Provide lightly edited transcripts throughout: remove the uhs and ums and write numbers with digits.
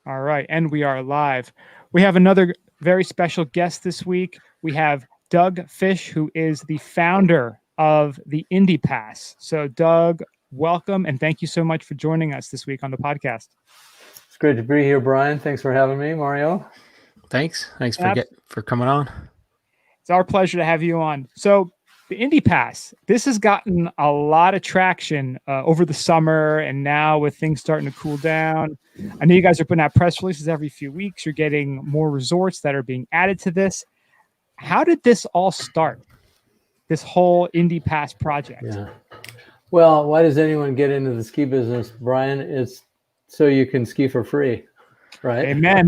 All right, and we are live. We have another very special guest this week. We have Doug Fish, who is the founder of the Indy Pass. So, Doug, welcome, and thank you so much for joining us this week on the podcast. It's great to be here, Brian. Thanks for having me, Mario. Thanks for coming on. It's our pleasure to have you on. So, the Indy Pass, this has gotten a lot of traction over the summer, and now with things starting to cool down. I know you guys are putting out press releases every few weeks. You're getting more resorts that are being added to this. How did this all start, this whole Indy Pass project? Yeah. Well, why does anyone get into the ski business, Brian? It's so you can ski for free, right? Amen.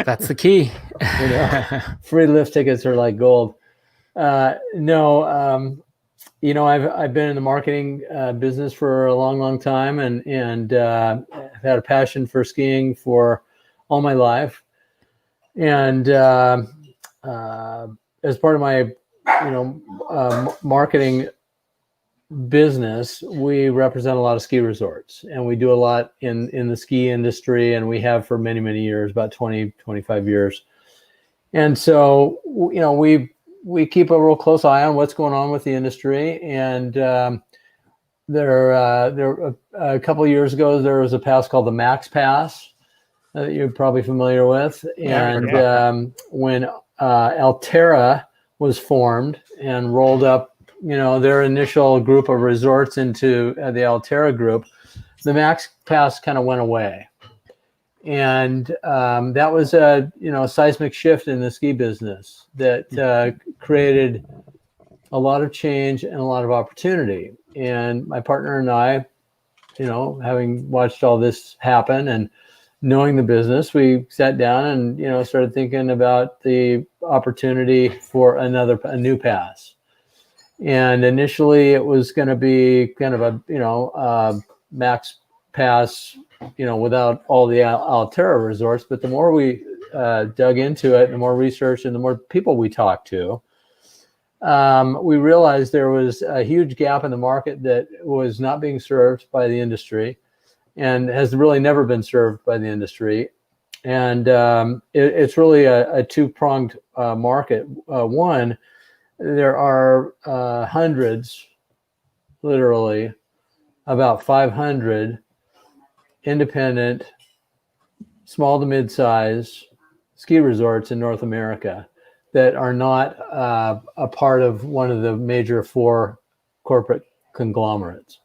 That's the key. Free lift tickets are like gold. I've been in the marketing business for a long time, and I've had a passion for skiing for all my life. And as part of my, marketing business, we represent a lot of ski resorts, and we do a lot in the ski industry, and we have for many, many years, about 20, 25 years. And so, we keep a real close eye on what's going on with the industry. And there a couple of years ago, there was a pass called the Max Pass that you're probably familiar with. And when Alterra was formed and rolled up, their initial group of resorts into the Alterra group, the Max Pass kind of went away. And that was a seismic shift in the ski business that created a lot of change and a lot of opportunity. And my partner and I, having watched all this happen and knowing the business, we sat down and started thinking about the opportunity for a new pass. And initially, it was going to be kind of a Max Pass, without all the Alterra resorts. But the more we dug into it, the more research and the more people we talked to, we realized there was a huge gap in the market that was not being served by the industry and has really never been served by the industry. And it's really a two-pronged market. One, there are hundreds, literally, about 500 independent, small to mid-size ski resorts in North America that are not a part of one of the major four corporate conglomerates.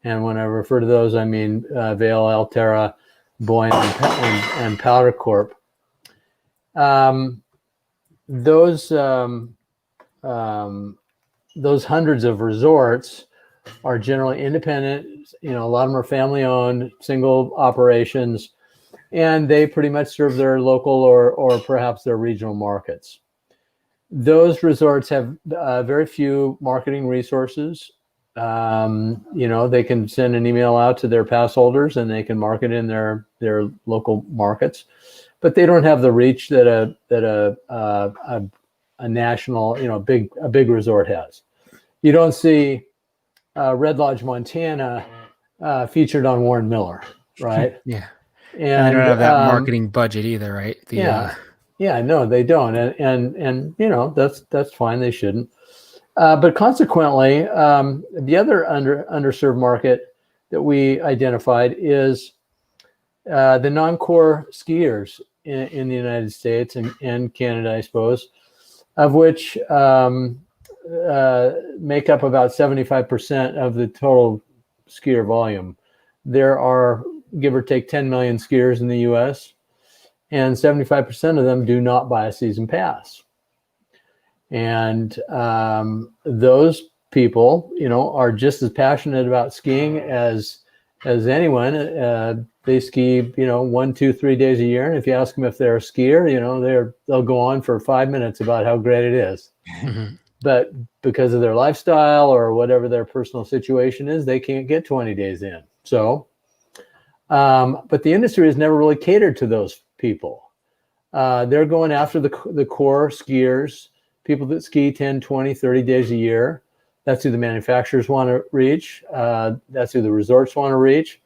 And when I refer to those, I mean Vail, Alterra, Boyne, and Powder Corp. Those hundreds of resorts are generally independent. A lot of them are family-owned, single operations, and they pretty much serve their local or perhaps their regional markets. Those resorts have very few marketing resources. They can send an email out to their pass holders, and they can market in their local markets, but they don't have the reach that a national, a big resort has. You don't see Red Lodge, Montana, featured on Warren Miller, right? Yeah. And they don't have that marketing budget either, right? No, they don't. And that's fine. They shouldn't. But consequently, the other underserved market that we identified is the non-core skiers in the United States and Canada, I suppose, of which make up about 75% of the total skier volume. There are, give or take, 10 million skiers in the U.S., and 75% of them do not buy a season pass. And those people, are just as passionate about skiing as anyone. They ski, 1, 2, 3 days a year. And if you ask them if they're a skier, they'll go on for 5 minutes about how great it is. But because of their lifestyle or whatever their personal situation is, they can't get 20 days in. So, but the industry has never really catered to those people. They're going after the core skiers, people that ski 10, 20, 30 days a year. That's who the manufacturers want to reach. That's who the resorts want to reach.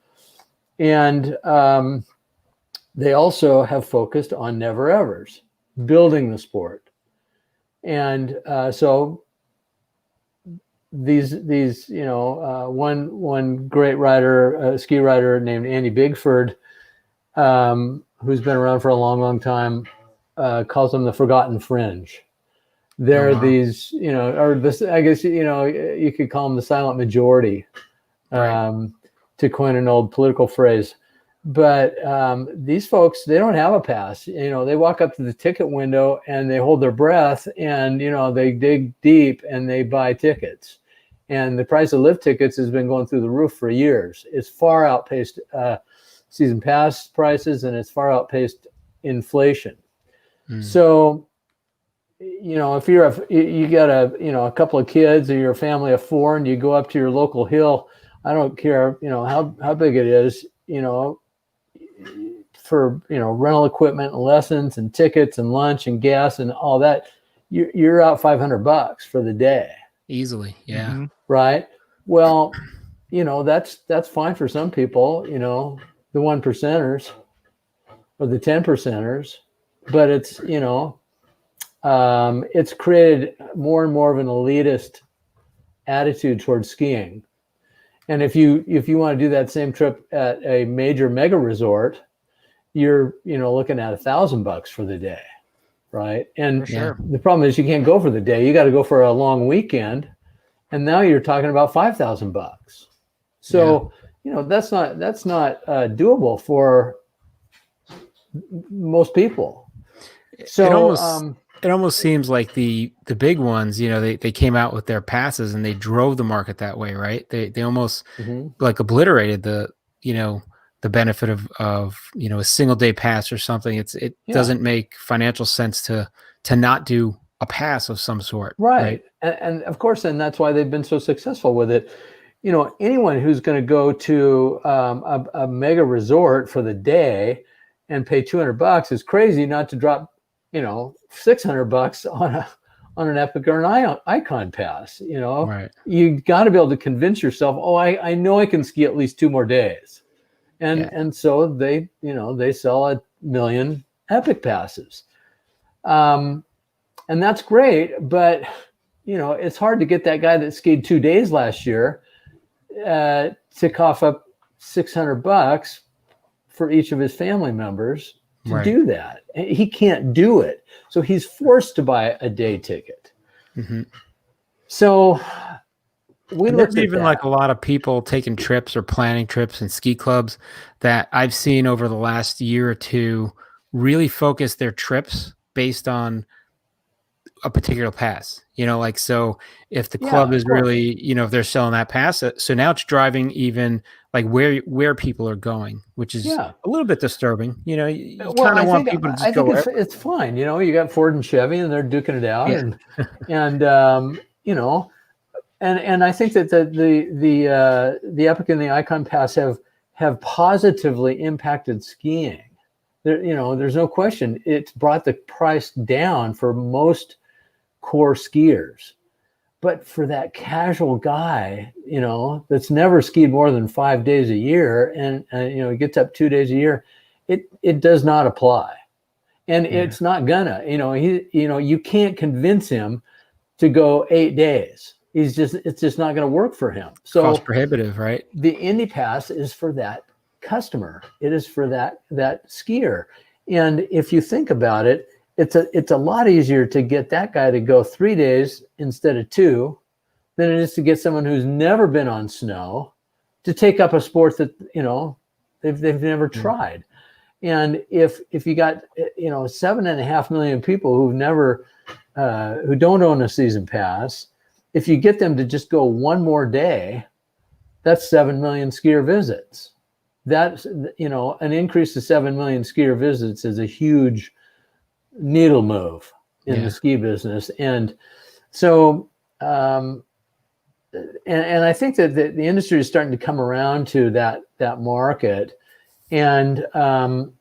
And they also have focused on never evers, building the sport. And so these one great rider, ski rider named Andy Bigford, who's been around for a long time, calls them the forgotten fringe. They're these, or this, I guess, you could call them the silent majority, to coin an old political phrase. But these folks, they don't have a pass. They walk up to the ticket window and they hold their breath, and they dig deep and they buy tickets. And the price of lift tickets has been going through the roof for years. It's far outpaced season pass prices, and it's far outpaced inflation. So, if you got a couple of kids, or you're a family of four, and you go up to your local hill, I don't care, how big it is, for, rental equipment and lessons and tickets and lunch and gas and all that, you're out $500 for the day. Easily. Yeah. Mm-hmm. Right. Well, that's fine for some people, the 1%ers or the 10%ers, but it's, it's created more and more of an elitist attitude towards skiing. And if you want to do that same trip at a major mega resort, you're, looking at $1,000 for the day. Right. And the problem is you can't go for the day. You got to go for a long weekend. And now you're talking about $5,000. So, that's not doable for most people. So it almost seems like the big ones, they came out with their passes and they drove the market that way, right? They almost like obliterated the benefit of a single day pass or something. It doesn't make financial sense to not do a pass of some sort. Right. And of course, and that's why they've been so successful with it. Anyone who's going to go to a mega resort for the day and pay $200 is crazy not to drop, $600 on an Epic or an Icon pass. You got to be able to convince yourself, I know I can ski at least 2 more days. And so they sell 1 million Epic passes. And that's great, but it's hard to get that guy that skied 2 days last year to cough up $600 for each of his family members to do that. He can't do it, so he's forced to buy a day ticket. So there's even like a lot of people taking trips or planning trips and ski clubs that I've seen over the last year or two really focus their trips based on a particular pass, so if the club is really, if they're selling that pass, so now it's driving even like where people are going, which is a little bit distrubing. You kind of want people to just go. It's fine. You got Ford and Chevy and they're duking it out, and I think that the Epic and the Icon Pass have positively impacted skiing. There's no question. It's brought the price down for most core skiers, but for that casual guy, that's never skied more than 5 days a year, and gets up 2 days a year, it does not apply, and it's not gonna. You can't convince him to go 8 days. It's just not going to work for him. So cost prohibitive, right? The Indy Pass is for that customer. It is for that skier, and if you think about it, it's a lot easier to get that guy to go 3 days instead of 2 than it is to get someone who's never been on snow to take up a sport that they've never tried. And if you got 7.5 million people who've never who don't own a season pass, if you get them to just go 1 more day, that's 7 million skier visits. That's an increase to 7 million skier visits is a huge needle move in the ski business. And so and I think that the industry is starting to come around to that market. And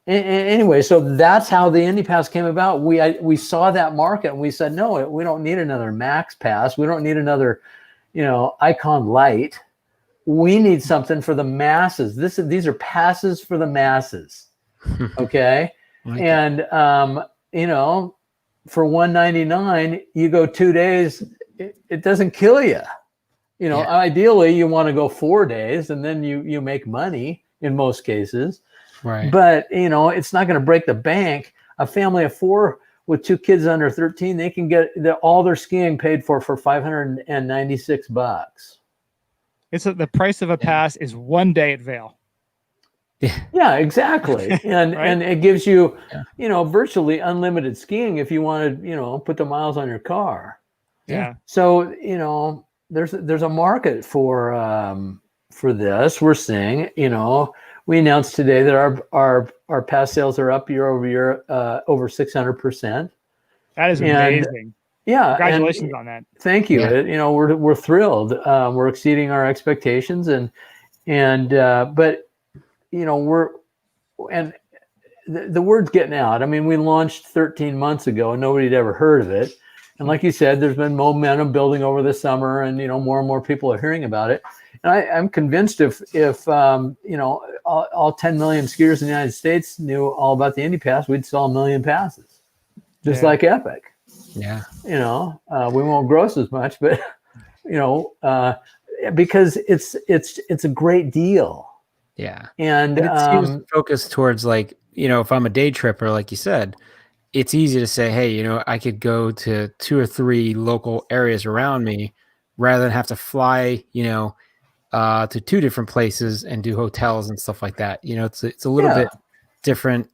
anyway, so that's how the Indy Pass came about. We saw that market and we said, no, we don't need another Max Pass. We don't need another Icon Light. We need something for the masses. These are passes for the masses. Okay. And, you know, for $199, you go 2 days, it doesn't kill you. You know, ideally you want to go 4 days and then you make money in most cases. Right. But, you know, it's not going to break the bank. A family of 4 with 2 kids under 13, they can get all their skiing paid for $596. It's the price of a pass is 1 day at Vail. Yeah, exactly. And right? and it gives you, you know, virtually unlimited skiing if you want to, you know, put the miles on your car. Yeah. So, you know, there's a market for this. We're seeing, you know, we announced today that our pass sales are up year over year, over 600%. That is amazing. Yeah. Congratulations on that. Thank you. Yeah. You know, we're thrilled. We're exceeding our expectations but you know, the word's getting out. I mean, we launched 13 months ago and nobody had ever heard of it. And like you said, there's been momentum building over the summer and, you know, more and more people are hearing about it. And I'm convinced if you know, all 10 million skiers in the United States knew all about the Indy Pass, we'd sell 1 million passes, just like Epic. Yeah. You know, we won't gross as much, but, you know, because it's a great deal. Yeah. And it seems focused towards, like, you know, if I'm a day tripper, like you said, it's easy to say, hey, you know, I could go to 2 or 3 local areas around me rather than have to fly, you know, to 2 different places and do hotels and stuff like that. You know, it's a little bit different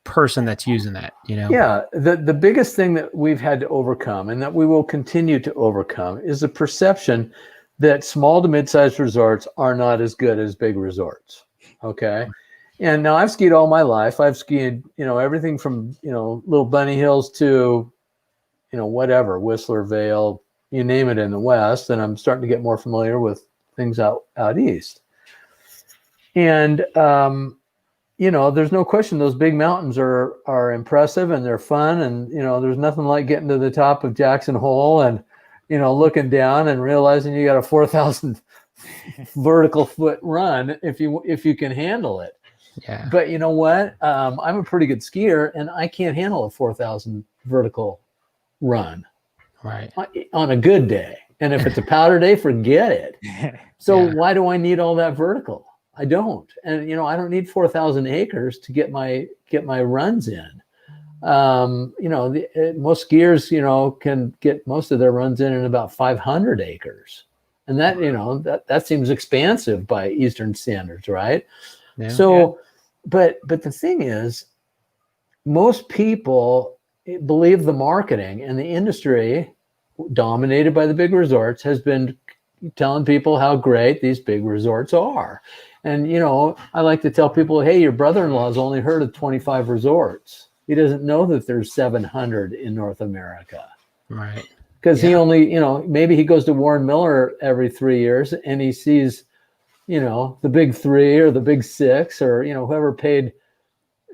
person that's using that, you know? Yeah. The biggest thing that we've had to overcome and that we will continue to overcome is the perception that small to mid-sized resorts are not as good as big resorts. Okay. And now I've skied all my life. I've skied, you know, everything from, you know, Little Bunny Hills to, you know, whatever, Whistler, Vail, you name it in the West. And I'm starting to get more familiar with things out East. And, you know, there's no question those big mountains are impressive and they're fun. And, you know, there's nothing like getting to the top of Jackson Hole and, you know, looking down and realizing you got a 4,000 vertical foot run if you can handle it. Yeah. But you know what? I'm a pretty good skier and I can't handle a 4,000 vertical run. Right. On a good day. And if it's a powder day, forget it. So why do I need all that vertical? I don't. And, you know, I don't need 4,000 acres to get my runs in. You know, most skiers, you know, can get most of their runs in about 500 acres. And that, you know, that seems expansive by Eastern standards, right? Yeah. So, but the thing is, most people believe the marketing, and the industry dominated by the big resorts has been telling people how great these big resorts are. And, you know, I like to tell people, hey, your brother-in-law's only heard of 25 resorts. He doesn't know that there's 700 in North America. Right. Because he only, you know, maybe he goes to Warren Miller every 3 years and he sees, you know, the big 3 or the big 6 or, you know, whoever paid,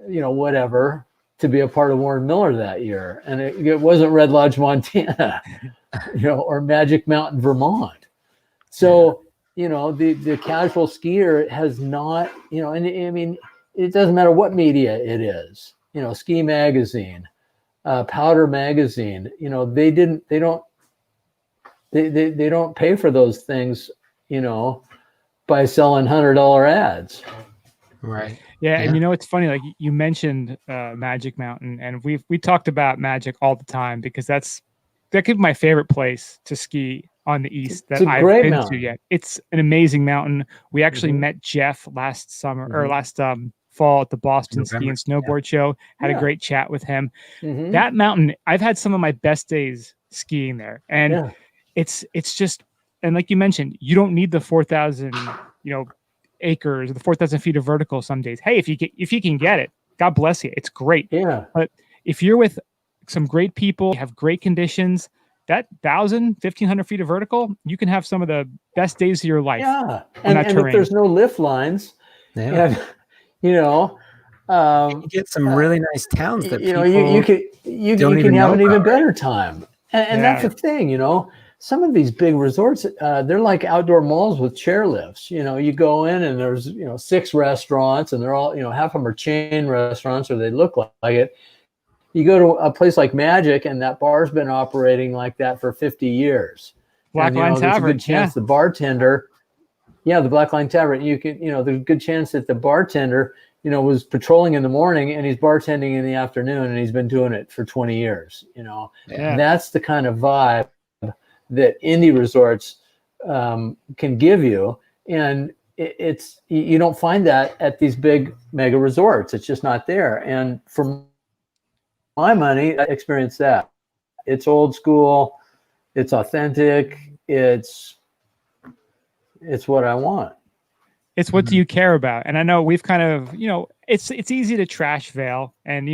you know, whatever to be a part of Warren Miller that year. And it wasn't Red Lodge, Montana, you know, or Magic Mountain, Vermont. So, you know, the casual skier has not, you know, and I mean, it doesn't matter what media it is, you know, Ski Magazine, Powder Magazine, you know, they don't pay for those things, you know, by selling $100 ads. Right. Yeah. And you know, it's funny, like you mentioned Magic Mountain, and we talked about Magic all the time because that could be my favorite place to ski on the East that I've been to yet. It's an amazing mountain. We actually met Jeff last summer or last fall at the Boston Ski and Snowboard Show. Had a great chat with him. That mountain, I've had some of my best days skiing there, and it's just, and like you mentioned, you don't need the 4,000, you know, acres, the 4,000 feet of vertical some days. Hey, if you can get it, God bless you. It's great. Yeah. But if you're with some great people, you have great conditions, that 1,500 feet of vertical, you can have some of the best days of your life. Yeah. And if there's no lift lines, you know, you get some really nice towns that you know, you can have an even better time. And that's the thing, you know, some of these big resorts, they're like outdoor malls with chairlifts. You go in and there's 6 restaurants, and they're all half of them are chain restaurants, or they look like it. You go to a place like Magic, and that bar's been operating like that for 50 years. Black Line Tavern. There's a good chance the bartender, the Black Line Tavern, there's a good chance that the bartender, was patrolling in the morning and he's bartending in the afternoon, and he's been doing it for 20 years. That's the kind of vibe that Indy resorts can give you. And you don't find that at these big mega resorts. It's just not there. And for my money, I experienced that. It's old school. It's authentic. It's what I want. It's what do you care about? And I know we've kind of, it's easy to trash Vail. And,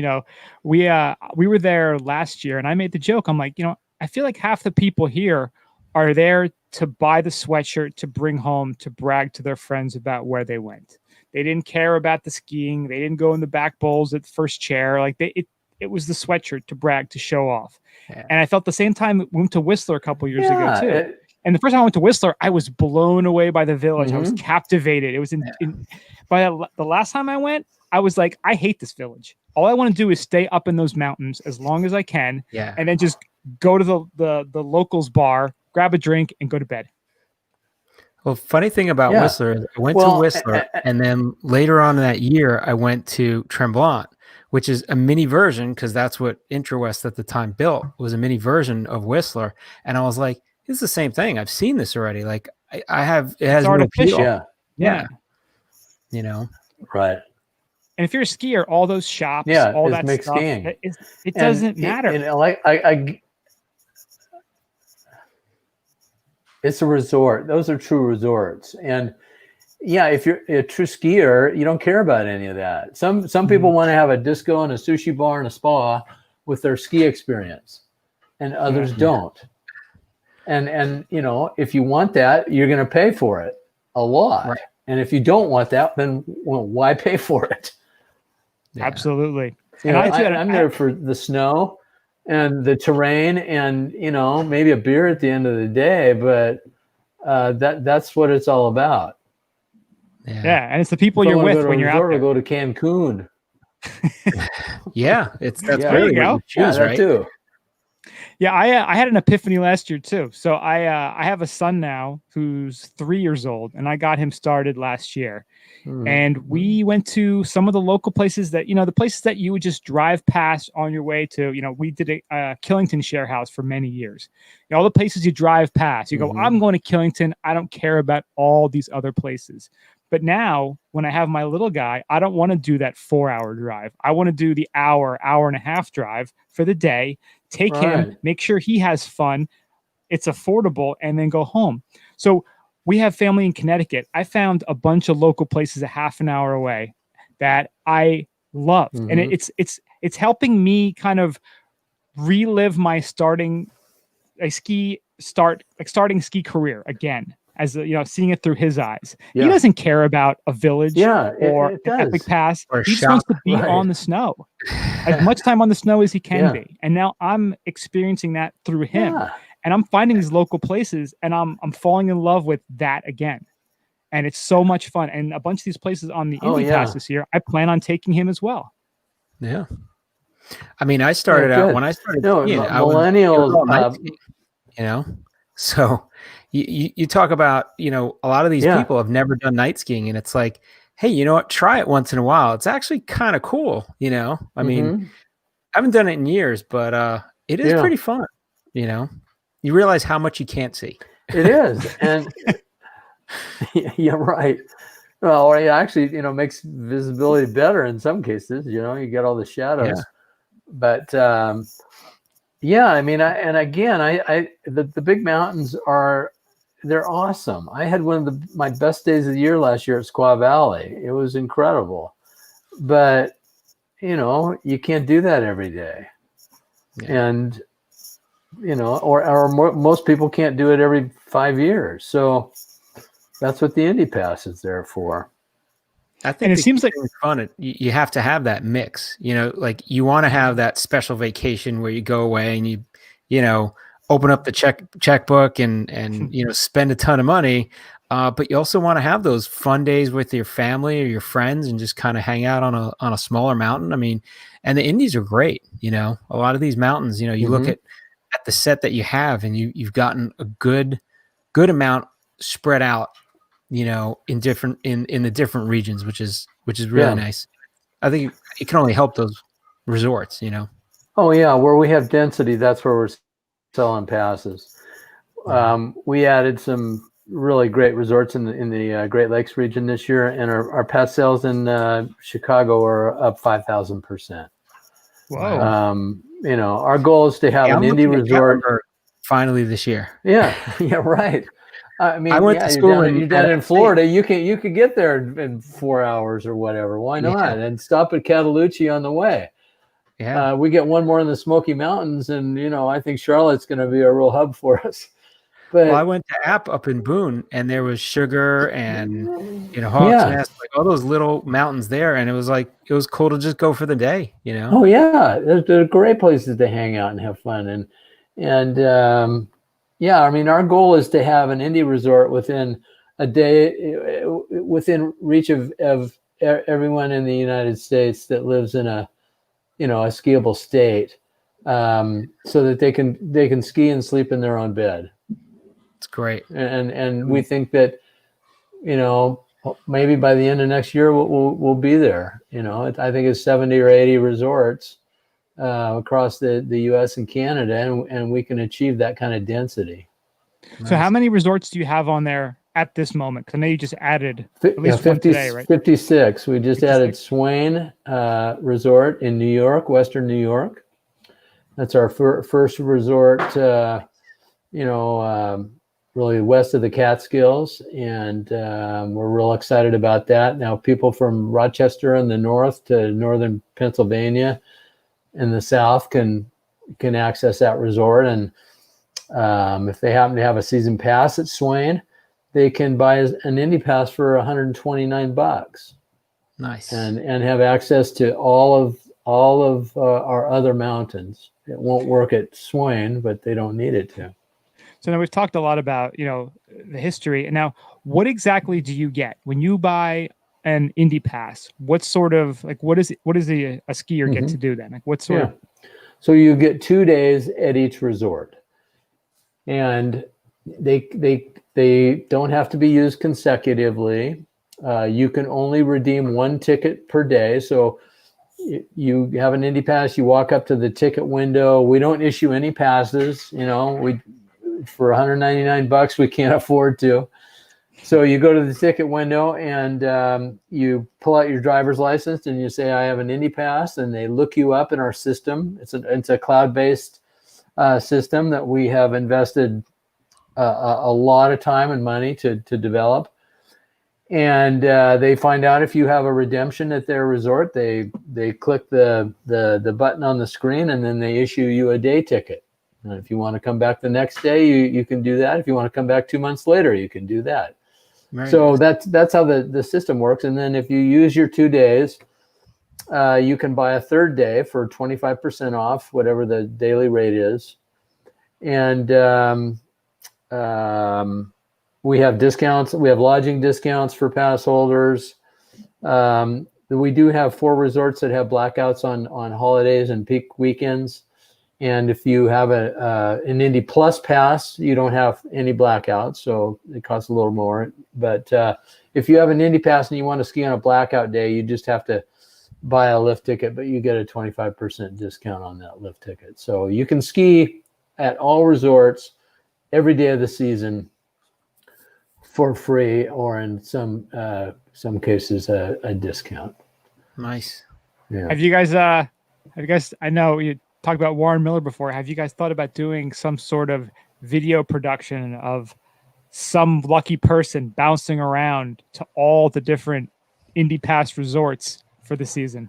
we were there last year, and I made the joke. I'm like, I feel like half the people here are there to buy the sweatshirt to bring home to brag to their friends about where they went. They didn't care about the skiing. They didn't go in the back bowls at the first chair. Like it was the sweatshirt to brag, to show off. Yeah. And I felt the same time we went to Whistler a couple years ago too. And the first time I went to Whistler, I was blown away by the village. Mm-hmm. I was captivated. It was by the last time I went, I was like, I hate this village. All I want to do is stay up in those mountains as long as I can. Yeah. And then just go to the locals bar, grab a drink, and go to bed. Well, funny thing about Whistler is I went to Whistler, and then later on in that year, I went to Tremblant, which is a mini version, because that's what IntraWest at the time built, was a mini version of Whistler. And I was like, it's the same thing. I've seen this already. Like it has no appeal. Yeah. Right. And if you're a skier, all those shops, all that stuff, skiing. It doesn't matter. It's a resort. Those are true resorts. And if you're a true skier, you don't care about any of that. Some people want to have a disco and a sushi bar and a spa with their ski experience, and others don't. And if you want that, you're going to pay for it a lot. Right. And if you don't want that, then why pay for it? Yeah. Absolutely. And I'm there for the snow and the terrain, and maybe a beer at the end of the day, but that's what it's all about. Yeah, and it's the people you're with when you're out there. Go to Cancun. That's really what you choose, right? Too. Yeah, I had an epiphany last year too. So I have a son now who's 3 years old, and I got him started last year. Mm-hmm. And we went to some of the local places that, the places that you would just drive past on your way to, we did a Killington share house for many years. All the places you drive past, you go, I'm going to Killington. I don't care about all these other places. But now when I have my little guy, I don't want to do that 4-hour drive. I want to do the hour and a half drive for the day, take him, make sure he has fun, it's affordable, and then go home. So we have family in Connecticut. I found a bunch of local places a half an hour away that I love. Mm-hmm. And it's helping me kind of relive my starting ski career again. As seeing it through his eyes. He doesn't care about a village or an Epic Pass. He just wants to be on the snow, as much time on the snow as he can be. And now I'm experiencing that through him, and I'm finding these local places, and I'm falling in love with that again. And it's so much fun. And a bunch of these places on the Indy Pass this year, I plan on taking him as well. Yeah, I mean, I started out when I started. Millennials, so. You talk about, a lot of these people have never done night skiing, and it's like, hey, you know what? Try it once in a while. It's actually kind of cool. I mean, I haven't done it in years, but it is pretty fun. You realize how much you can't see. It is. And right. Well, it actually, makes visibility better in some cases, you get all the shadows, but, I mean, the big mountains they're awesome. I had one of my best days of the year last year at Squaw Valley. It was incredible, but you can't do that every day. And, most people can't do it every 5 years. So that's what the Indy Pass is there for. I think it seems like it's fun. You have to have that mix, like you want to have that special vacation where you go away and you open up the checkbook and spend a ton of money. But you also want to have those fun days with your family or your friends and just kind of hang out on a smaller mountain. I mean, and the Indies are great. A lot of these mountains, you look at the set that you have, and you've gotten a good amount spread out, in the different regions, which is really nice. I think it can only help those resorts, Oh yeah, where we have density, that's where we're selling passes. We added some really great resorts in the Great Lakes region this year, and our pass sales in Chicago are up 5,000%. Whoa! Our goal is to have an Indy resort finally this year. Yeah, right. I mean, I went to school you're down in Florida. You could get there in 4 hours or whatever. Why not? And stop at Cataloochee on the way. Yeah, we get one more in the Smoky Mountains, and I think Charlotte's going to be a real hub for us. But I went to App up in Boone, and there was Sugar and Hawks Nest, like all those little mountains there, and it was cool to just go for the day. Oh yeah, they're great places to hang out and have fun, and I mean, our goal is to have an Indy resort within a day, within reach of everyone in the United States that lives in a skiable state, so that they can ski and sleep in their own bed. It's great. And we think that, maybe by the end of next year, we'll be there. I think it's 70 or 80 resorts across the U.S. and Canada, and we can achieve that kind of density. So how many resorts do you have on there at this moment? Because I know you just added at least 50, one today, right? 56. We just added Swain Resort in New York, Western New York. That's our first resort, really west of the Catskills, and we're real excited about that. Now, people from Rochester in the north to northern Pennsylvania in the south can access that resort, and if they happen to have a season pass at Swain, they can buy an Indy Pass for $129. Nice. And have access to all of our other mountains. It won't work at Swain, but they don't need it to. So now we've talked a lot about, the history. And now what exactly do you get when you buy an Indy Pass? What sort of, what does a skier get to do then? Like what sort of? So you get 2 days at each resort, and they don't have to be used consecutively. You can only redeem one ticket per day. So you have an Indy Pass, you walk up to the ticket window. We don't issue any passes, for $199, we can't afford to. So you go to the ticket window and you pull out your driver's license and you say, I have an Indy Pass, and they look you up in our system. It's a cloud-based system that we have invested a lot of time and money to develop. And they find out if you have a redemption at their resort. They click the button on the screen, and then they issue you a day ticket. And if you want to come back the next day, you can do that. If you want to come back 2 months later, you can do that. So that's how the system works. And then if you use your 2 days, you can buy a third day for 25% off, whatever the daily rate is. And we have discounts. We have lodging discounts for pass holders. We do have 4 resorts that have blackouts on holidays and peak weekends. And if you have an Indy Plus pass, you don't have any blackouts, so it costs a little more. But if you have an Indy Pass and you want to ski on a blackout day, you just have to buy a lift ticket, but you get a 25% discount on that lift ticket. So you can ski at all resorts every day of the season for free, or in some cases a discount. Nice. Yeah. Have you guys? I know you talked about Warren Miller before. Have you guys thought about doing some sort of video production of some lucky person bouncing around to all the different Indy Pass resorts for the season?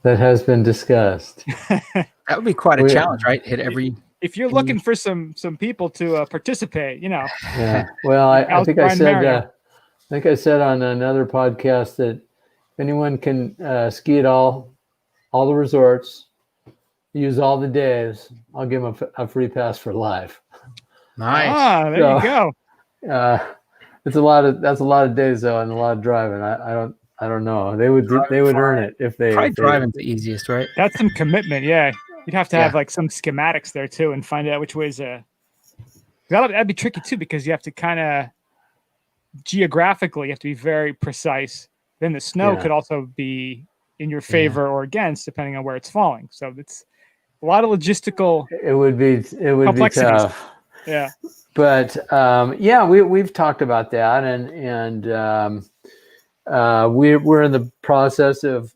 That has been discussed. That would be quite a challenge, right? Hit every. If you're looking for some people to participate, Yeah. Well, I think I said on another podcast that if anyone can ski at all the resorts, use all the days, I'll give them a free pass for life. Nice. There you go. That's a lot of days though, and a lot of driving. I don't know. They would earn it if they probably driving's the easiest, right? That's some commitment. Yeah, you'd have to have like some schematics there too, and find out which ways. That'd be tricky too, because you have to kind of geographically, you have to be very precise. Then the snow could also be in your favor or against, depending on where it's falling. So it's a lot of logistical. It would be tough. Yeah. But we've talked about that, and we're in the process of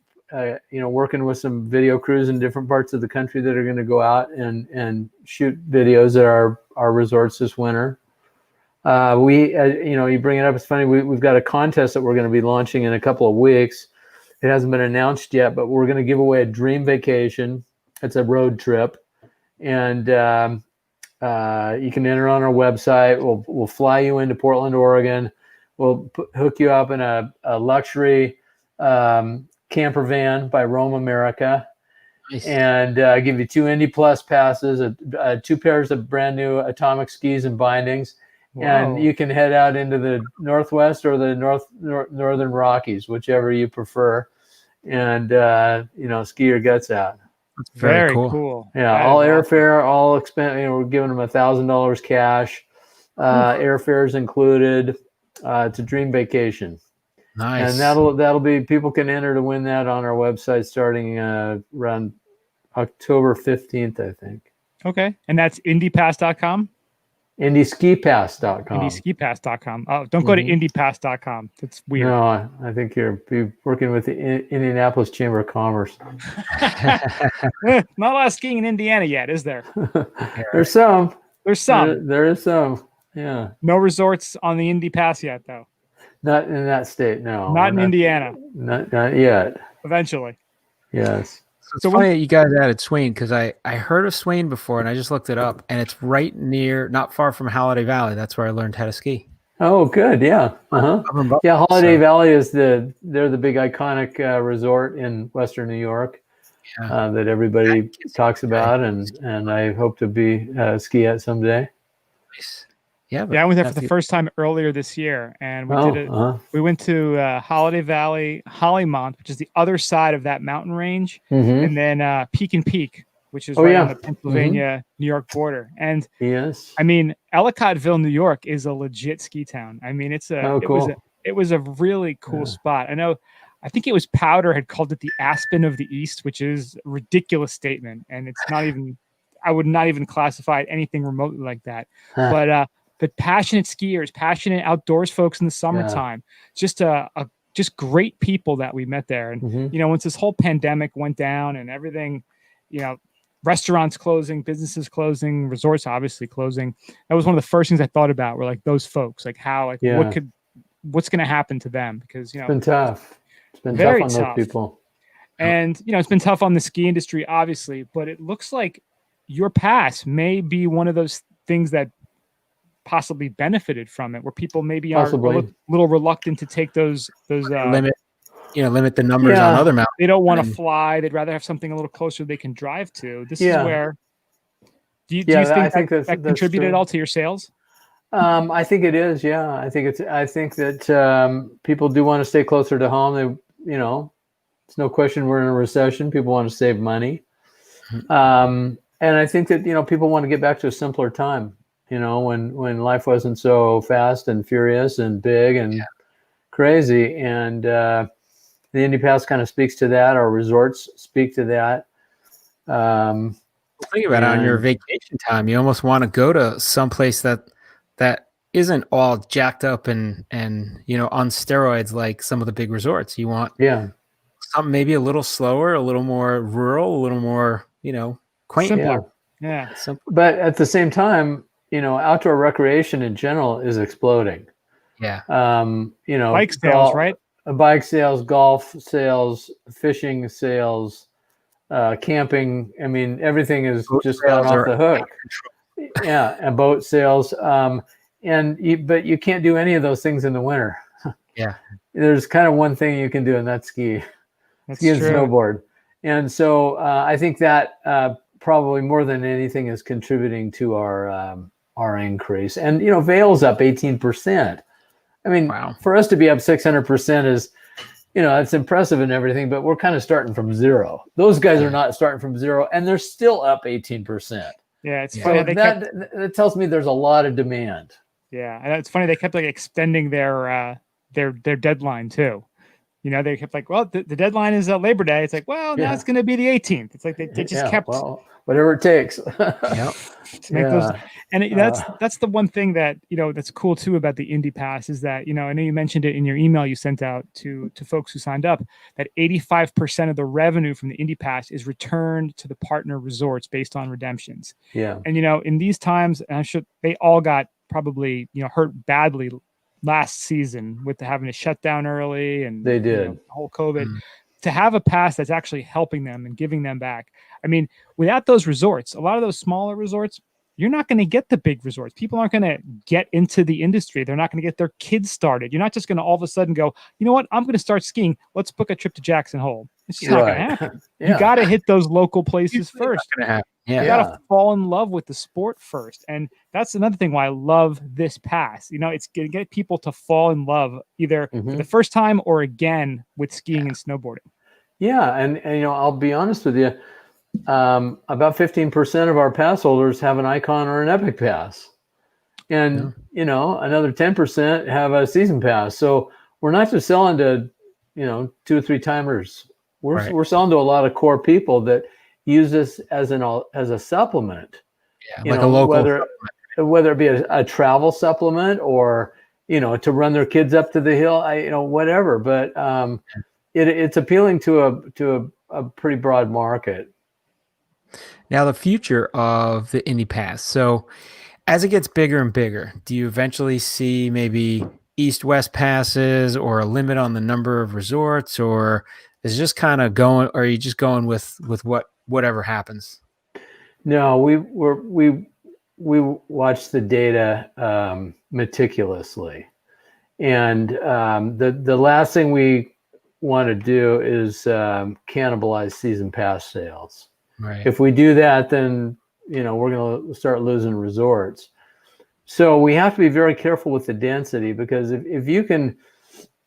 working with some video crews in different parts of the country that are going to go out and shoot videos at our resorts this winter. You bring it up. It's funny. We've got a contest that we're going to be launching in a couple of weeks. It hasn't been announced yet, but we're going to give away a dream vacation. It's a road trip, and you can enter on our website. We'll fly you into Portland, Oregon. We'll hook you up in a luxury camper van by Rome America. Nice. And give you 2 Indy Plus passes, 2 pairs of brand new atomic skis and bindings. Wow. And you can head out into the Northwest or the Northern Rockies, whichever you prefer, and ski your guts out. That's very cool. Yeah, that all airfare, all expense. We're giving them $1,000 cash. Airfares included. It's a dream vacation. Nice. And that'll be, people can enter to win that on our website starting around October 15th, I think. Okay, and that's indypass.com. IndySkiPass.com. IndySkiPass.com. Oh, don't go to IndyPass.com. That's weird. No, I think you're working with the Indianapolis Chamber of Commerce. Not a lot of skiing in Indiana yet, is there? There's some. There is some. Yeah. No resorts on the Indy Pass yet, though. Not in that state, no. Not in Indiana. Not yet. Eventually. Yes. So funny you guys added Swain, because I heard of Swain before and I just looked it up, and it's right near, not far from Holiday Valley. That's where I learned how to ski. Oh, good. Yeah. Yeah. Holiday Valley is they're the big iconic resort in Western New York that everybody talks about, and I hope to be ski at someday. Nice. Yeah, I went there for the first time earlier this year, and we did it. We went to Holiday Valley, Hollymont, which is the other side of that mountain range, and then Peak and Peak, which is on the Pennsylvania-New York border. And I mean, Ellicottville, New York, is a legit ski town. I mean, it was a really cool spot. I think it was Powder had called it the Aspen of the East, which is a ridiculous statement, and it's not even. I would not even classify it anything remotely like that, but passionate skiers, passionate outdoors folks in the summertime, just great people that we met there. And, once this whole pandemic went down and everything, restaurants closing, businesses closing, resorts obviously closing, that was one of the first things I thought about were like those folks, like how, what's going to happen to them? Because, it's been tough. It's been very tough on those people. And, it's been tough on the ski industry, obviously, but it looks like your pass may be one of those things that possibly benefited from it, where people maybe are a little reluctant to take those limit the numbers on other mountains. They don't want to fly. They'd rather have something a little closer they can drive to. This is where. Do you think that contributed at all to your sales? I think it is. Yeah, I think that people do want to stay closer to home. They, it's no question we're in a recession. People want to save money, and I think that people want to get back to a simpler time. When life wasn't so fast and furious and big and crazy. And the Indy Pass kind of speaks to that. Our resorts speak to that. Think about it on your vacation time. You almost want to go to someplace that isn't all jacked up and on steroids like some of the big resorts. You want something maybe a little slower, a little more rural, a little more, quaint. Simpler. Simple. But at the same time, outdoor recreation in general is exploding. Yeah. Bike sales, right? Bike sales, golf sales, fishing sales, camping. I mean, everything is just gone off the hook. Yeah, and boat sales. But you can't do any of those things in the winter. Yeah. There's kind of one thing you can do, and that's ski. That's ski and true. snowboard. And so I think that probably more than anything is contributing to our increase. And Vail's up 18%. I mean, Wow. for us to be up 600% is, it's impressive and everything, but we're kind of starting from zero. Those guys are not starting from zero, and they're still up 18%. Yeah, it's funny. So that tells me there's a lot of demand. Yeah, and it's funny they kept like extending their deadline too. They kept like, well, the deadline is Labor Day. It's like, well, now it's going to be the 18th. It's like they just kept, well, whatever it takes. Yep. To make those, and that's the one thing that that's cool too about the Indy Pass is that I know you mentioned it in your email you sent out to folks who signed up, that 85% of the revenue from the Indy Pass is returned to the partner resorts based on redemptions. Yeah, and in these times, and I'm sure they all got probably hurt badly last season with having to shut down early, and they did the whole COVID. To have a pass that's actually helping them and giving them back. I mean, without those resorts, a lot of those smaller resorts, you're not going to get the big resorts. People aren't going to get into the industry. They're not going to get their kids started. You're not just going to all of a sudden go, you know what, I'm going to start skiing. Let's book a trip to Jackson Hole. It's just not going to happen. You got to hit those local places first. You got to fall in love with the sport first. And that's another thing why I love this pass. It's going to get people to fall in love either for the first time or again with skiing and snowboarding. Yeah. And I'll be honest with you. About 15% of our pass holders have an Icon or an Epic Pass. And, another 10% have a season pass. So we're not just selling to, 2 or 3 timers. We're selling to a lot of core people that use this as a supplement. Yeah, like a local whether it be a travel supplement or to run their kids up to the hill, whatever. But it's appealing to a pretty broad market. Now, the future of the Indy Pass. So as it gets bigger and bigger, do you eventually see maybe east-west passes or a limit on the number of resorts, or is it just kind of going, or are you just going with whatever happens? No, we watch the data meticulously, and the last thing we want to do is cannibalize season pass sales. Right. If we do that, then we're going to start losing resorts. So we have to be very careful with the density, because if you can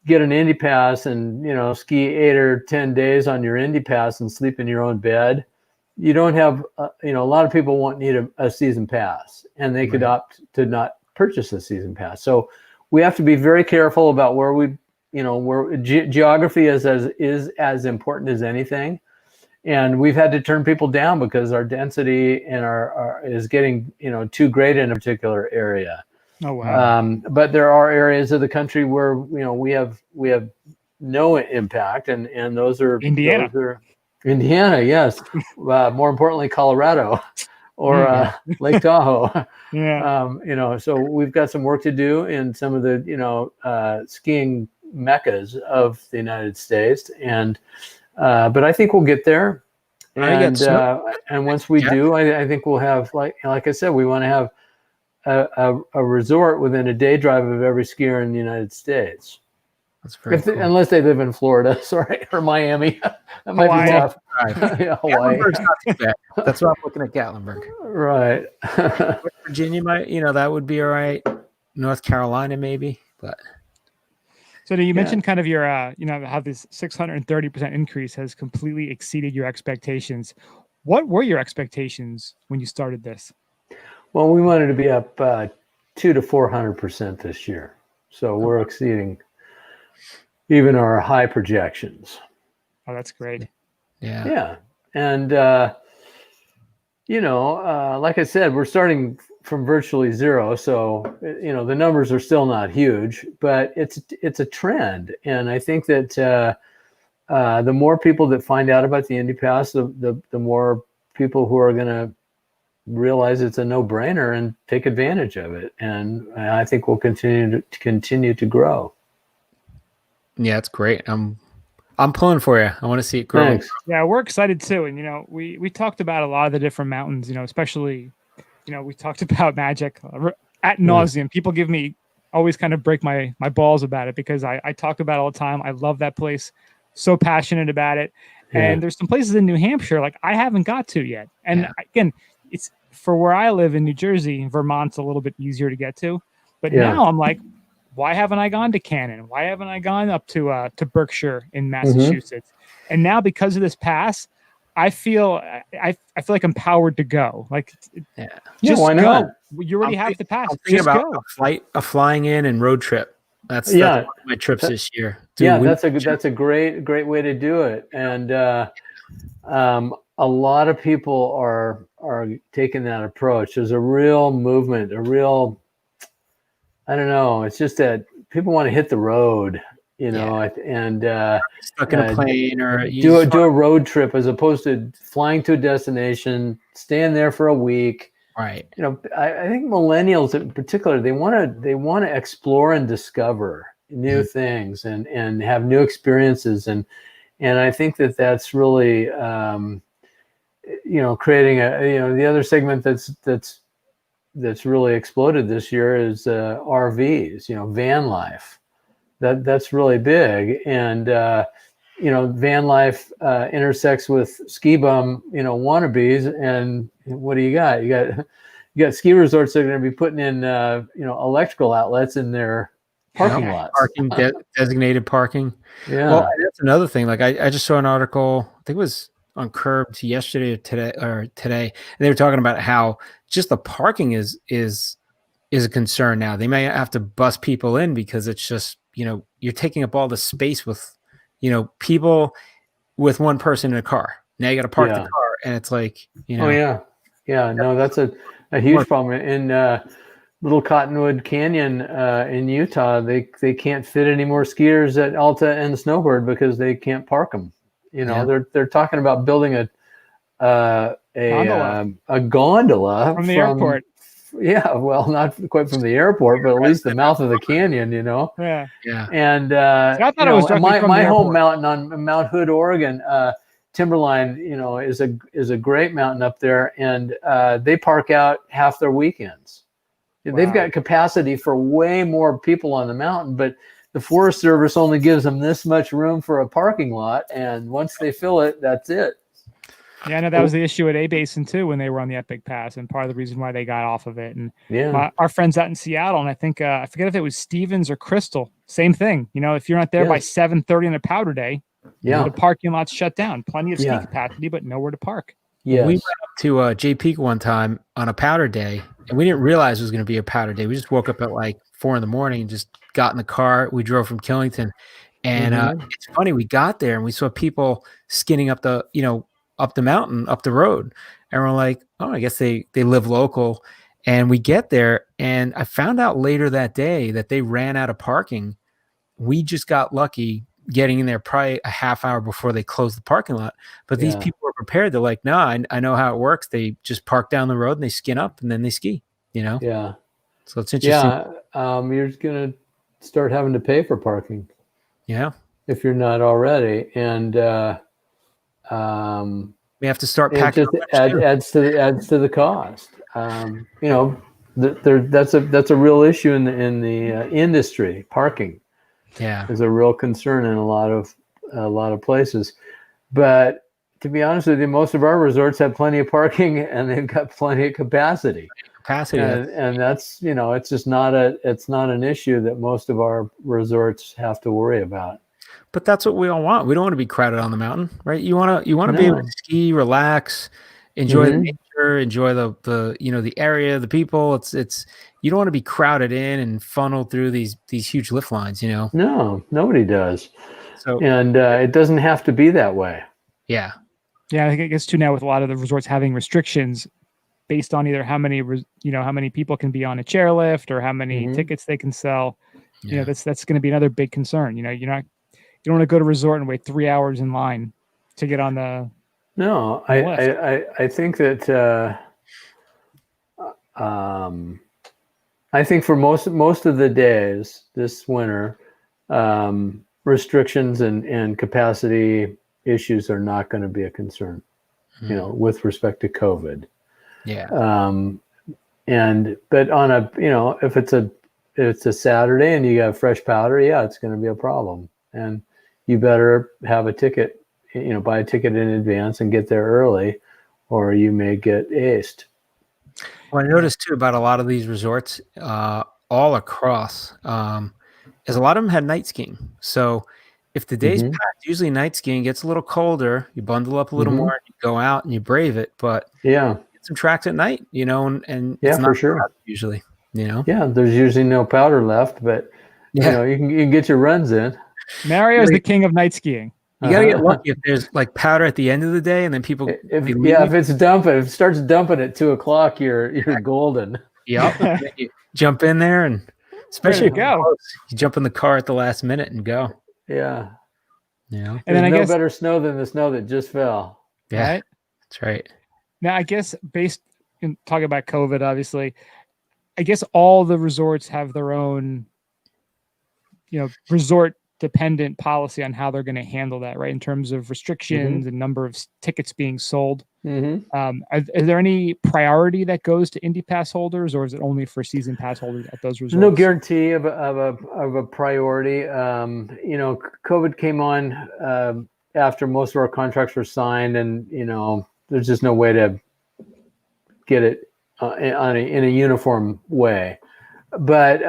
get an Indy Pass and ski 8 or 10 days on your Indy Pass and sleep in your own bed, you don't have a lot of people won't need a season pass, and they could opt to not purchase a season pass. So we have to be very careful about where where geography is as important as anything. And we've had to turn people down because our density and our is getting too great in a particular area. Oh wow! But there are areas of the country where we have no impact, and those are Indiana. Indiana, yes. More importantly, Colorado or Lake Tahoe. Yeah. So we've got some work to do in some of the skiing meccas of the United States, and but I think we'll get there. And once we do, I think we'll have, like I said, we want to have a resort within a day drive of every skier in the United States. That's very cool. Unless they live in Florida, or Miami. That might be tough. Yeah, Hawaii. Gatlinburg's not too bad. That's why I'm looking at Gatlinburg. Right. Virginia might, that would be all right. North Carolina maybe, but. So you mentioned kind of your, how this 630% increase has completely exceeded your expectations. What were your expectations when you started this? Well, we wanted to be up 200 to 400% this year. So we're exceeding even our high projections. Oh, that's great. Yeah. Yeah. And, like I said, we're starting from virtually zero. So, the numbers are still not huge, but it's a trend. And I think that the more people that find out about the Indy Pass, the more people who are going to realize it's a no-brainer and take advantage of it. And I think we'll continue to grow. Yeah, it's great. I'm pulling for you. I want to see it grow. Thanks. Yeah, we're excited too. And we talked about a lot of the different mountains. Especially, we talked about Magic ad nauseum. People give me always kind of break my balls about it because I talk about it all the time. I love that place, so passionate about it. And there's some places in New Hampshire like I haven't got to yet. And again, it's for where I live in New Jersey. Vermont's a little bit easier to get to, but now I'm like, why haven't I gone to Canton? Why haven't I gone up to Berkshire in Massachusetts? And now because of this pass, I feel like empowered to go. Like, just why not? Go. You already have the pass. I'm thinking about a flying in and road trip. That's one of my trips this year. Dude, that's a great way to do it. And a lot of people are taking that approach. There's a real movement, I don't know. It's just that people want to hit the road, and stuck in a plane or do a road trip as opposed to flying to a destination, staying there for a week. Right. I think millennials in particular, they want to explore and discover new things and have new experiences. And I think that's really, creating the other segment that's really exploded this year is RVs, van life. That's really big. And, van life intersects with ski bum, wannabes. And what do you got? You got ski resorts that are going to be putting in, electrical outlets in their parking lots. Designated parking. Yeah. Well, that's another thing. Like I just saw an article, I think it was on Curbed yesterday or today. And they were talking about how just the parking is a concern now. They may have to bus people in because it's just, you're taking up all the space with, people with one person in a car. Now you got to park the car, and it's like, Oh yeah. No, that's a huge problem. In Little Cottonwood Canyon in Utah, they can't fit any more skiers at Alta and Snowbird because they can't park them. They're talking about building a gondola from the airport. Yeah, well, not quite from the airport, but at least the mouth of the canyon, Yeah. And I thought it was my home mountain on Mount Hood, Oregon, Timberline, is a great mountain up there, and they park out half their weekends. Wow. They've got capacity for way more people on the mountain, but the Forest Service only gives them this much room for a parking lot, and once they fill it, that's it. Yeah, I know that was the issue at A-Basin too when they were on the Epic Pass, and part of the reason why they got off of it. And our friends out in Seattle, and I think I forget if it was Stevens or Crystal, same thing. If you're not there by 7:30 on a powder day, the parking lot's shut down. Plenty of ski capacity, but nowhere to park. Yes. We went up to Jay Peak one time on a powder day, and we didn't realize it was going to be a powder day. We just woke up at like 4 a.m. and just got in the car. We drove from Killington, and it's funny. We got there and we saw people skinning up the up the mountain, up the road, and we're like, oh, I guess they live local. And we get there, and I found out later that day that they ran out of parking. We just got lucky getting in there probably a half hour before they closed the parking lot. But these people were prepared. They're like, no, I know how it works. They just park down the road and they skin up and then they ski, Yeah. So it's interesting. Yeah. You're going to start having to pay for parking. Yeah. If you're not already. And we have to start packing. Adds to the cost. That's a real issue in the industry. Parking, is a real concern in a lot of places. But to be honest with you, most of our resorts have plenty of parking and they've got plenty of capacity. And that's it's just not an issue that most of our resorts have to worry about. But that's what we all want. We don't want to be crowded on the mountain, right? You want to be able to ski, relax, enjoy the nature, enjoy the the area, the people. It's you don't want to be crowded in and funneled through these huge lift lines, No, nobody does. So and it doesn't have to be that way. Yeah, I think it gets to now with a lot of the resorts having restrictions based on either how many people can be on a chairlift or how many tickets they can sell. That's going to be another big concern. You don't want to go to a resort and wait 3 hours in line to get on the. No, I think that I think for most of the days this winter, restrictions and capacity issues are not going to be a concern, with respect to COVID. Yeah. But on a if it's a Saturday and you got fresh powder, it's going to be a problem, and you better have a ticket buy a ticket in advance and get there early, or you may get aced. Well, I noticed too about a lot of these resorts all across is a lot of them had night skiing. So if the day's packed, usually night skiing gets a little colder, you bundle up a little more, you go out and you brave it. But yeah, get some tracks at night, and yeah, it's not for sure. Usually, Yeah, there's usually no powder left, but you can get your runs in. Mario is the king of night skiing. You gotta get lucky if there's like powder at the end of the day, and then people. If it starts dumping at 2:00, you're golden. Yep. You jump in there, and especially if you jump in the car at the last minute and go. Yeah. Yeah. And then I guess better snow than the snow that just fell. Yeah, right? That's right. Now, I guess based in talking about COVID, obviously, I guess all the resorts have their own, resort dependent policy on how they're going to handle that, right? In terms of restrictions and number of tickets being sold. Is there any priority that goes to Indy Pass holders, or is it only for season pass holders at those resorts? No guarantee of a priority. COVID came on after most of our contracts were signed, and there's just no way to get it in a uniform way. But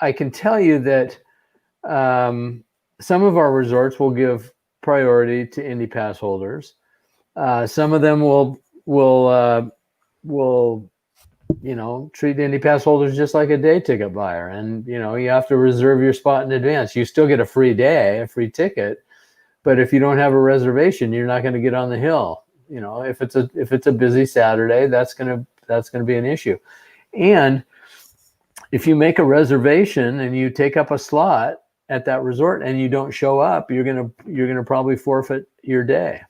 I can tell you that some of our resorts will give priority to Indy Pass holders. Some of them will treat Indy Pass holders just like a day ticket buyer, and you have to reserve your spot in advance. You still get a free ticket, but if you don't have a reservation, you're not going to get on the hill. If it's a busy Saturday, that's going to be an issue. And if you make a reservation and you take up a slot at that resort and you don't show up, you're gonna probably forfeit your day.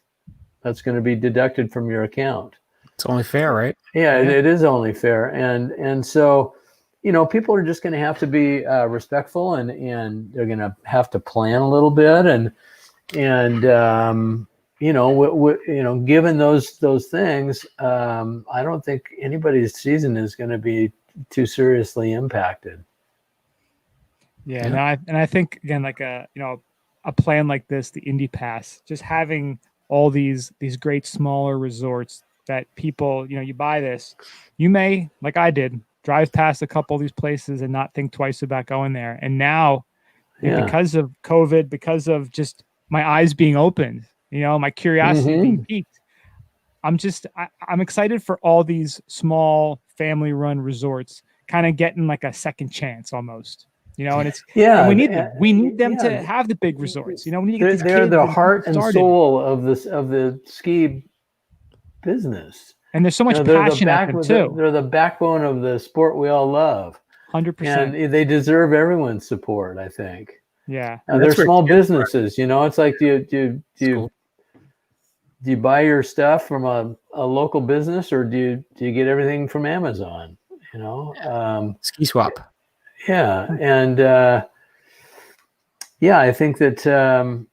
That's going to be deducted from your account. It's only fair, right? Yeah, it is only fair, and so people are just going to have to be respectful, and they're going to have to plan a little bit, and given those things, I don't think anybody's season is going to be too seriously impacted. Yeah. No, I think again, like a plan like this, the Indy Pass, just having all these great smaller resorts that people, you buy this, you may, like I did, drive past a couple of these places and not think twice about going there. And now, because of COVID, because of just my eyes being opened, my curiosity being piqued, I'm excited for all these small family-run resorts kind of getting like a second chance almost. And it's and we need them to have the big resorts. We need to get these they're kids the heart and started. soul of the ski business. And there's so much passion at them too. They're the backbone of the sport we all love. 100%. And they deserve everyone's support, I think. Yeah. They're small businesses. It's like do you buy your stuff from a local business, or do you get everything from Amazon? Ski swap. Yeah. And I think that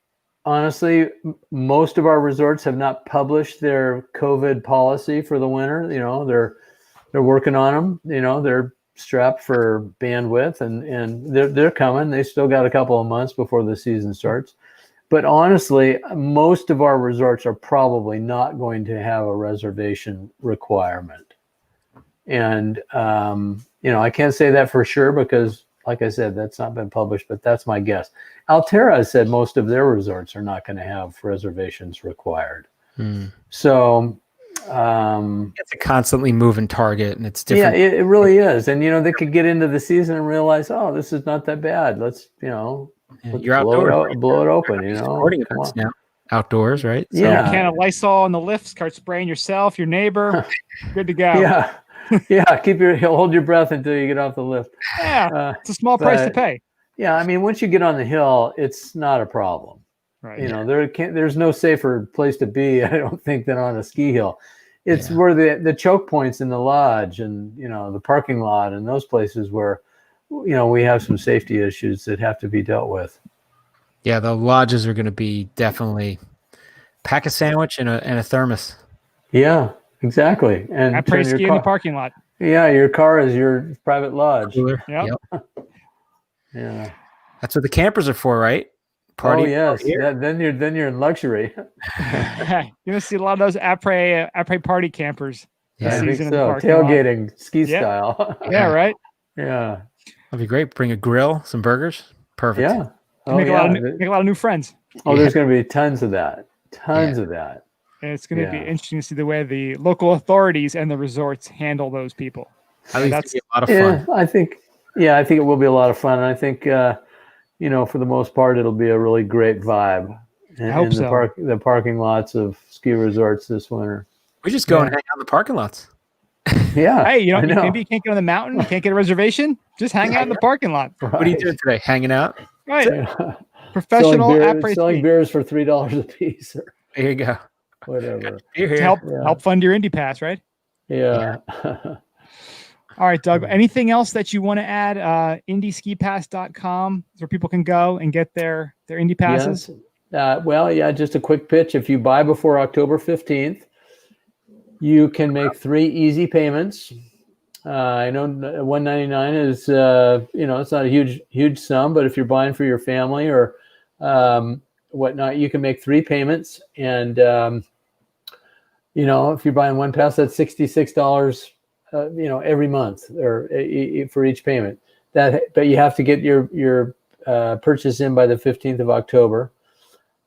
honestly, most of our resorts have not published their COVID policy for the winter. They're working on them. They're strapped for bandwidth, and they're coming. They still got a couple of months before the season starts. But honestly, most of our resorts are probably not going to have a reservation requirement. And, I can't say that for sure because, like I said, that's not been published, but that's my guess. Alterra has said most of their resorts are not going to have reservations required. So it's a constantly moving target, and it's different. Yeah, it really is. And, they could get into the season and realize, oh, this is not that bad. Let's, you're outdoors, blow it open, Sporting events now. Outdoors, right? So a can of Lysol on the lift, start spraying yourself, your neighbor, good to go. Yeah. Hold your breath until you get off the lift. Yeah, it's a small price to pay. Yeah, I mean, once you get on the hill, it's not a problem. Right. There's no safer place to be, I don't think, than on a ski hill. It's where the choke points in the lodge and the parking lot and those places where we have some safety issues that have to be dealt with. Yeah, the lodges are going to be definitely pack a sandwich and a thermos. Yeah. Exactly. And I pray ski in the parking lot. Yeah, your car is your private lodge. Yep. Yeah. That's what the campers are for, right? party. Oh yes, then you're in luxury. You're gonna see a lot of those après party campers. Yeah, I think season in the so. parking lot. Tailgating, ski Yeah. style. Yeah, right. Yeah. That'd be great. Bring a grill, some burgers. Perfect. Yeah. Make a lot of new friends. Oh, there's going to be tons of that. Tons of that. And it's going to be interesting to see the way the local authorities and the resorts handle those people. I think that's a lot of fun. I think it will be a lot of fun. And I think, for the most part, it'll be a really great vibe in the parking lots of ski resorts this winter. We just go and hang out in the parking lots. Yeah. Hey, maybe you can't get on the mountain, you can't get a reservation. Just hang out in the parking lot. Right. What are you doing today? Hanging out? Right. Yeah. Professional selling beers for $3 a piece. Or there you go. Whatever. To help fund your Indy Pass, right? Yeah. All right, Doug. Anything else that you want to add? IndySkiPass.com is where people can go and get their Indy Passes. Yes. Just a quick pitch. If you buy before October 15th, you can make 3 easy payments. I know $199 is it's not a huge sum, but if you're buying for your family or whatnot, you can make 3 payments. And if you're buying one pass, that's $66 every month or for each payment. But you have to get your purchase in by the 15th of October.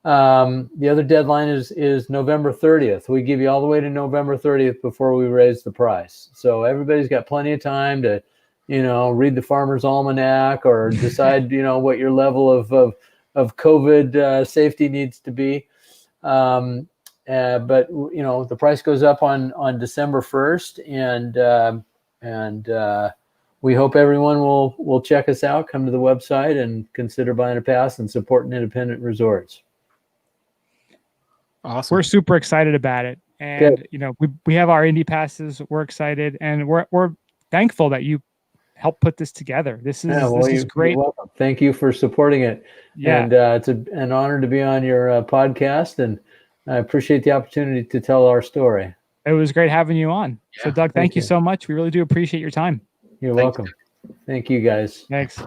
The other deadline is November 30th. We give you all the way to November 30th before we raise the price. So everybody's got plenty of time to, read the Farmer's Almanac or decide, what your level of COVID safety needs to be. But the price goes up on December 1st, and we hope everyone will check us out, come to the website, and consider buying a pass and supporting independent resorts. Awesome. We're super excited about it. And, we have our Indy Passes. We're excited. And we're thankful that you helped put this together. This is great. You're welcome. Thank you for supporting it. Yeah. And it's an honor to be on your podcast. And I appreciate the opportunity to tell our story. It was great having you on. Yeah, so, Doug, thank you so much. We really do appreciate your time. You're welcome. Thank you, guys. Thanks.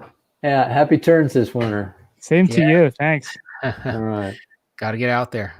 Yeah. Happy turns this winter. Same to you. Thanks. All right. Got to get out there.